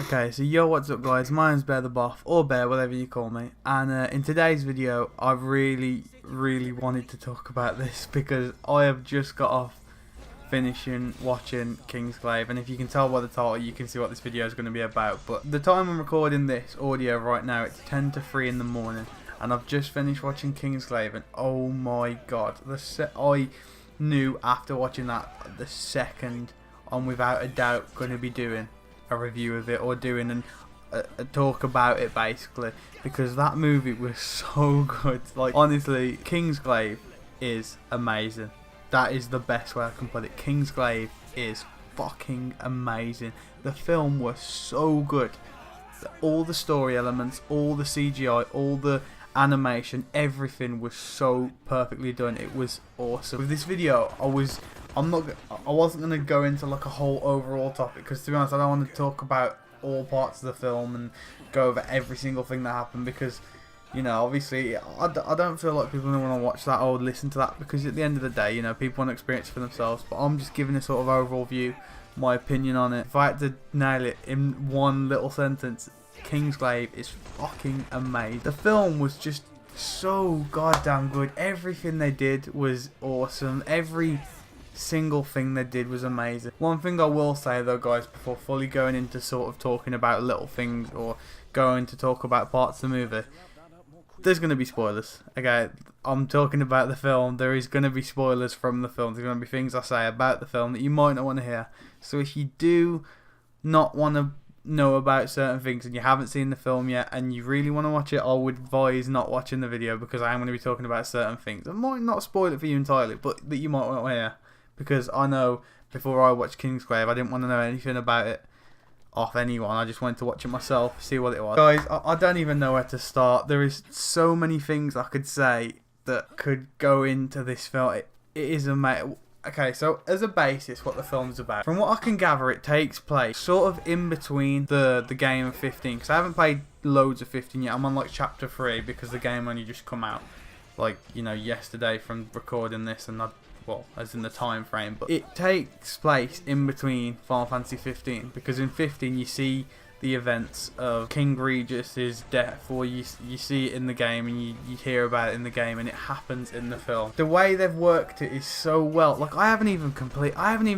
Okay, so yo, what's up guys, my name's BearTheBoff, or Bear, whatever you call me, and in today's video I really wanted to talk about this because I have just got off finishing watching Kingsglaive, and if you can tell by the title you can see what this video is going to be about. But the time I'm recording this audio right now, it's 10 to 3 in the morning, and I've just finished watching Kingsglaive, and oh my god, I knew after watching that the second I'm without a doubt going to be doing a review of it or doing a talk about it basically, because that movie was so good. Like, honestly, Kingsglaive is amazing. That is the best way I can put it. Kingsglaive is fucking amazing. The film was so good. All the story elements, all the CGI, all the animation, everything was so perfectly done. It was awesome. With this video, I wasn't gonna go into like a whole overall topic, because to be honest I don't want to talk about all parts of the film and go over every single thing that happened, because you know, obviously I don't feel like people want to watch that or listen to that, because at the end of the day, you know, people want to experience it for themselves. But I'm just giving a sort of overall view, my opinion on it. If I had to nail it in one little sentence, Kingsglaive is fucking amazing. The film was just so goddamn good. Everything they did was awesome. Every single thing they did was amazing. One thing I will say though, guys, before fully going into sort of talking about little things or going to talk about parts of the movie, there's going to be spoilers. Okay, I'm talking about the film. There is going to be spoilers from the film. There's going to be things I say about the film that you might not want to hear. So if you do not want to know about certain things and you haven't seen the film yet and you really want to watch it, I would advise not watching the video, because I am going to be talking about certain things. I might not spoil it for you entirely, but that you might want to hear, because I know before I watched Kingsglaive I didn't want to know anything about it off anyone. I just wanted to watch it myself, see what it was. Guys, I don't even know where to start. There is so many things I could say that could go into this film. It is amazing. Okay, so as a basis, what the film's about, from what I can gather, it takes place sort of in between the game of 15, because I haven't played loads of 15 yet. I'm on like chapter 3 because the game only just come out, like, you know, yesterday from recording this, and well, as in the time frame. But it takes place in between Final Fantasy 15, because in 15 you see the events of King Regis' death, or you see it in the game and you hear about it in the game, and it happens in the film. The way they've worked it is so well. Like, I haven't even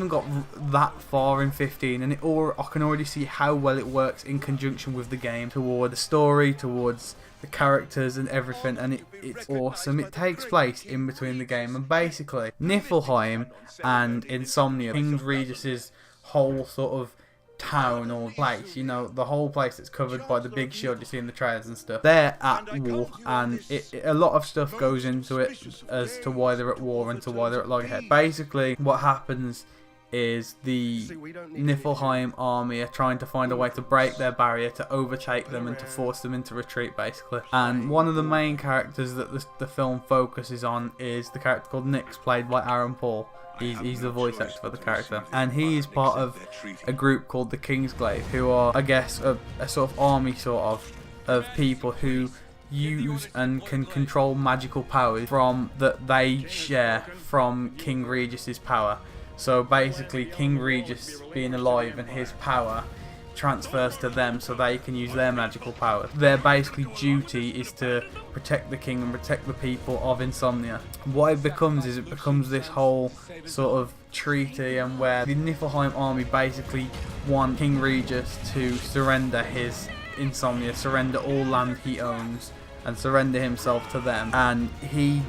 got that far in 15, and I can already see how well it works in conjunction with the game, toward the story, towards the characters and everything, and it's awesome. It takes place in between the game, and basically Niflheim and Insomnia, King Regis' whole sort of town or place, you know, the whole place that's covered by the big shield you see in the trailers and stuff, they're at war, and a lot of stuff goes into it as to why they're at war and to why they're at loggerhead. Basically what happens is the Niflheim army are trying to find a way to break their barrier, to overtake them and to force them into retreat basically. And one of the main characters that the film focuses on is the character called Nyx, played by Aaron Paul. He's the voice actor for the character, and he is part of a group called the Kingsglaive, who are, I guess, a sort of army of people who use and can control magical powers that they share from King Regis' power. So basically King Regis being alive and his power transfers to them so they can use their magical powers. Their basically duty is to protect the king and protect the people of Insomnia. What it becomes is this whole sort of treaty, and where the Niflheim army basically want King Regis to surrender his Insomnia, surrender all land he owns, and surrender himself to them. And he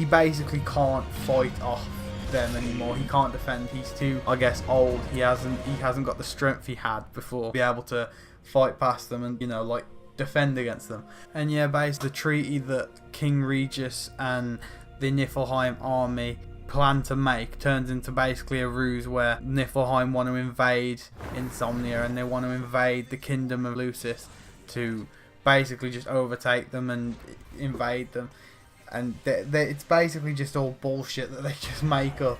basically can't fight off them anymore. He can't defend. He's too, I guess, old. He hasn't got the strength he had before to be able to fight past them and, you know, like, defend against them. And yeah, basically the treaty that King Regis and the Niflheim army plan to make turns into basically a ruse, where Niflheim want to invade Insomnia, and they want to invade the kingdom of Lucis to basically just overtake them and invade them. And it's basically just all bullshit that they just make up,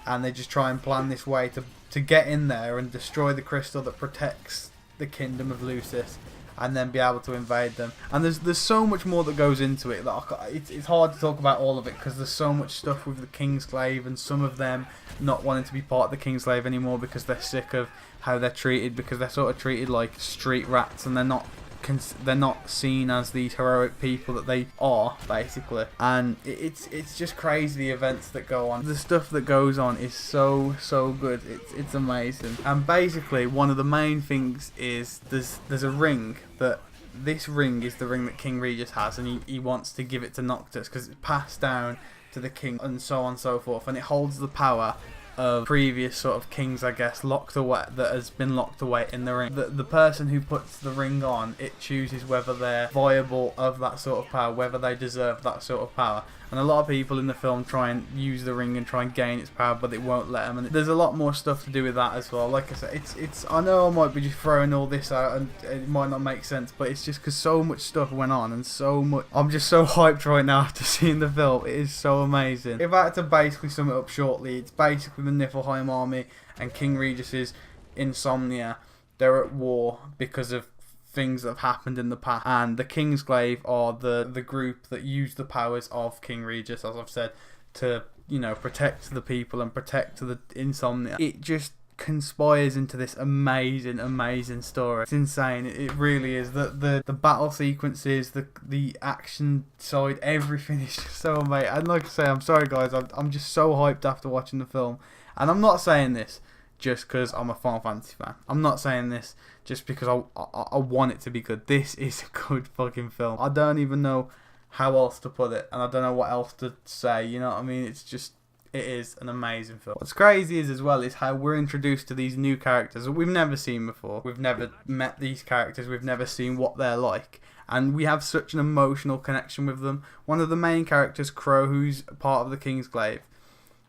and they just try and plan this way to get in there and destroy the crystal that protects the kingdom of Lucis, and then be able to invade them. And there's so much more that goes into it that it's hard to talk about all of it, because there's so much stuff with the Kingsglaive and some of them not wanting to be part of the Kingsglaive anymore because they're sick of how they're treated, because they're sort of treated like street rats, and they're not seen as these heroic people that they are, basically. And it's just crazy, the events that go on. The stuff that goes on is so good. It's amazing. And basically one of the main things is there's a ring that, this ring is the ring that King Regis has, and he wants to give it to Noctis because it's passed down to the king and so on and so forth, and it holds the power of previous sort of kings, I guess, locked away, that has been locked away in the ring. The person who puts the ring on, it chooses whether they're viable of that sort of power, whether they deserve that sort of power. And a lot of people in the film try and use the ring and try and gain its power, but it won't let them. And there's a lot more stuff to do with that as well. Like I said, it's I know I might be just throwing all this out and it might not make sense, but it's just because so much stuff went on and so much. I'm just so hyped right now after seeing the film. It is so amazing. If I had to basically sum it up shortly, it's basically the Niflheim army and King Regis's insomnia. They're at war because of things that have happened in the past, and the Kingsglaive are the group that use the powers of King Regis, as I've said, to, you know, protect the people and protect the insomnia. It just conspires into this amazing story. It's insane. It really is. The battle sequences, the action side, everything is just so amazing. And like I say, I'm sorry guys, I'm just so hyped after watching the film, and I'm not saying this just because I'm a Final Fantasy fan. I'm not saying this just because I want it to be good. This is a good fucking film. I don't even know how else to put it, and I don't know what else to say, you know what I mean? It's just, it is an amazing film. What's crazy is as well is how we're introduced to these new characters that we've never seen before. We've never met these characters, we've never seen what they're like, and we have such an emotional connection with them. One of the main characters, Crow, who's part of the Kingsglaive,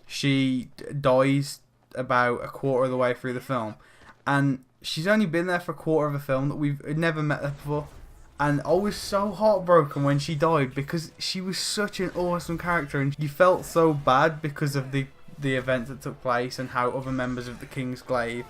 she dies about a quarter of the way through the film, and she's only been there for a quarter of a film that we've never met her before. And I was so heartbroken when she died because she was such an awesome character, and you felt so bad because of the events that took place and how other members of the Kingsglaive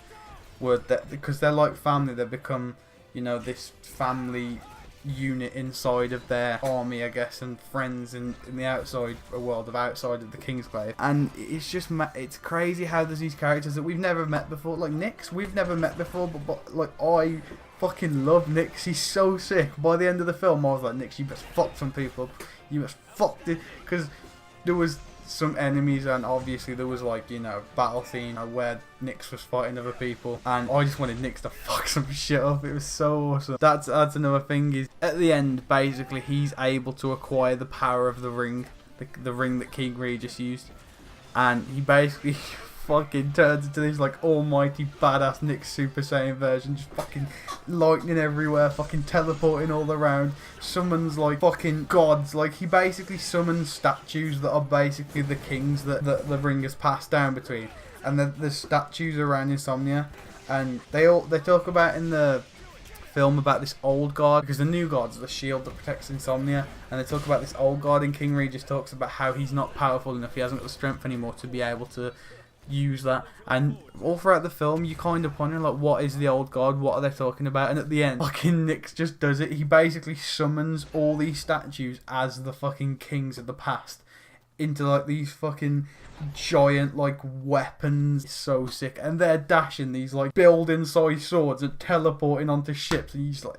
were, because they're like family. They've become, you know, this family unit inside of their army, I guess, and friends in the outside world of outside of the Kingsglaive. And it's just, it's crazy how there's these characters that we've never met before. Like Nyx, we've never met before, but like, I fucking love Nyx. He's so sick. By the end of the film, I was like, Nyx, you must fuck some people. You must fuck it, because there was some enemies, and obviously there was, like, you know, battle scene where Nyx was fighting other people, and I just wanted Nyx to fuck some shit up. It was so awesome. That's another thing, is at the end, basically, he's able to acquire the power of the ring, the ring that King Regis used, and he basically fucking turns into this like almighty badass Nyx Super Saiyan version, just fucking lightning everywhere, fucking teleporting all around, summons like fucking gods. Like, he basically summons statues that are basically the kings that the ring has passed down between, and the statues around Insomnia, and they talk about in the film about this old god, because the new god's the shield that protects Insomnia, and they talk about this old god, and King Regis talks about how he's not powerful enough, he hasn't got the strength anymore to be able to use that. And all throughout the film you kind of wonder, like, what is the old god, what are they talking about? And at the end, fucking Nyx just does it. He basically summons all these statues as the fucking kings of the past into like these fucking giant like weapons. It's so sick, and they're dashing these like building size swords and teleporting onto ships, and you just like,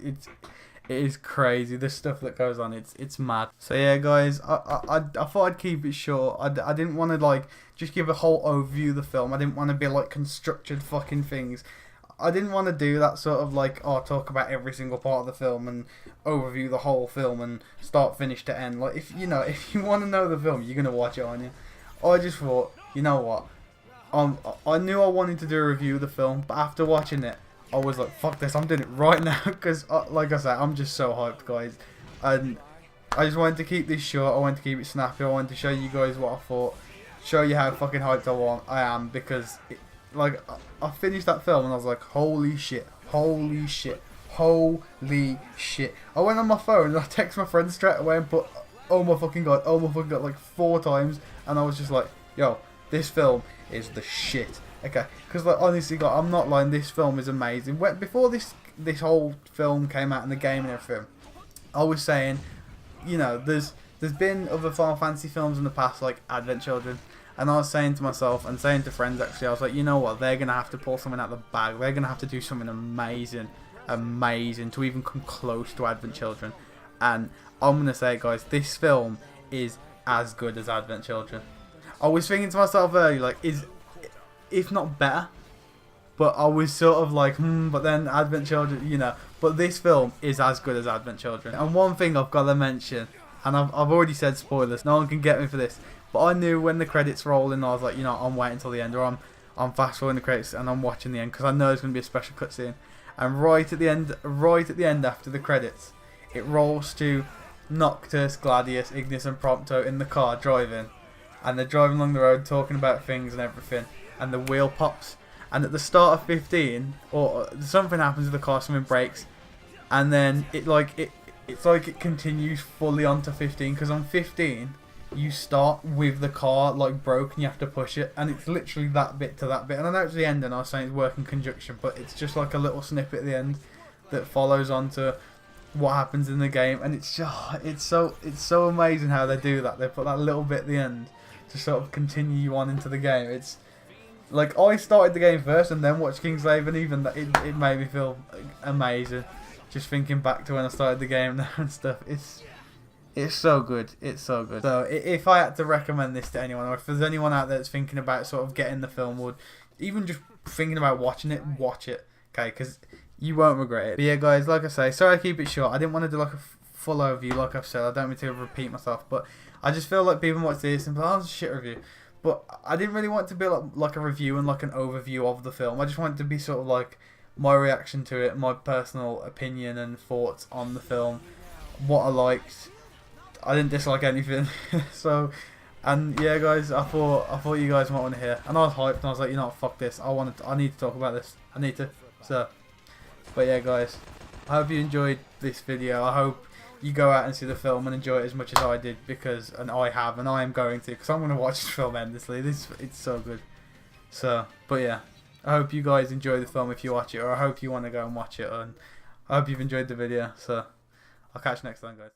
it is crazy, the stuff that goes on. It's mad. So yeah guys, I thought I'd keep it short. I didn't want to like just give a whole overview of the film. I didn't want to be like constructed fucking things. I didn't want to do that sort of like, oh, talk about every single part of the film and overview the whole film and start finish to end. Like, if you know, if you want to know the film, you're gonna watch it, aren't you? I just thought, you know what, I knew I wanted to do a review of the film, but after watching it, I was like, fuck this, I'm doing it right now, because like I said, I'm just so hyped, guys. And I just wanted to keep this short, I wanted to keep it snappy, I wanted to show you guys what I thought, show you how fucking hyped I am, because like, I finished that film and I was like, holy shit, holy shit, holy shit. I went on my phone and I texted my friend straight away and put, oh my fucking god, like 4 times, and I was just like, yo, this film is the shit. Okay, because like, honestly, God, I'm not lying, this film is amazing. Before this this whole film came out in the game and everything, I was saying, you know, there's been other Final Fantasy films in the past, like Advent Children, and I was saying to myself and saying to friends actually, I was like, you know what, they're gonna have to pull something out of the bag. They're gonna have to do something amazing to even come close to Advent Children. And I'm gonna say, guys, this film is as good as Advent Children. I was thinking to myself earlier, like, if not better, but I was sort of like, but then Advent Children, you know. But this film is as good as Advent Children. And one thing I've got to mention, and I've already said spoilers, no one can get me for this, but I knew when the credits roll in, I was like, you know, I'm waiting until the end, or I'm fast forwarding the credits and I'm watching the end, because I know there's going to be a special cutscene. And right at the end after the credits, it rolls to Noctis, Gladius, Ignis and Prompto in the car driving. And they're driving along the road talking about things and everything. And the wheel pops. And at the start of 15, or something happens with the car, something breaks. And then it's like it continues fully onto 15. Because on 15, you start with the car like broken, you have to push it. And it's literally that bit to that bit. And I know it's the end and I was saying it's work in conjunction. But it's just like a little snippet at the end that follows on to what happens in the game. And it's so amazing how they do that. They put that little bit at the end to sort of continue you on into the game. It's like, I started the game first and then watched Kingsglaive, and even that, it made me feel amazing just thinking back to when I started the game now and stuff. It's so good. It's so good. So if I had to recommend this to anyone, or if there's anyone out there that's thinking about sort of getting the film, or even just thinking about watching it, watch it, okay? Because you won't regret it. But yeah, guys, like I say, sorry I keep it short. I didn't want to do like a full overview, like I've said. I don't mean to repeat myself, but I just feel like people watch this and be like, oh, it's a shit review. But I didn't really want it to be like a review and like an overview of the film. I just wanted it to be sort of like my reaction to it, my personal opinion and thoughts on the film, what I liked. I didn't dislike anything. So, and yeah, guys, I thought you guys might want to hear. And I was hyped and I was like, you know what, fuck this. I need to talk about this. I need to. So, but yeah, guys, I hope you enjoyed this video. I hope you go out and see the film and enjoy it as much as I did, and I am going to, because I'm going to watch this film endlessly. It's so good. So, but yeah, I hope you guys enjoy the film if you watch it, or I hope you want to go and watch it, and I hope you've enjoyed the video. So, I'll catch you next time, guys.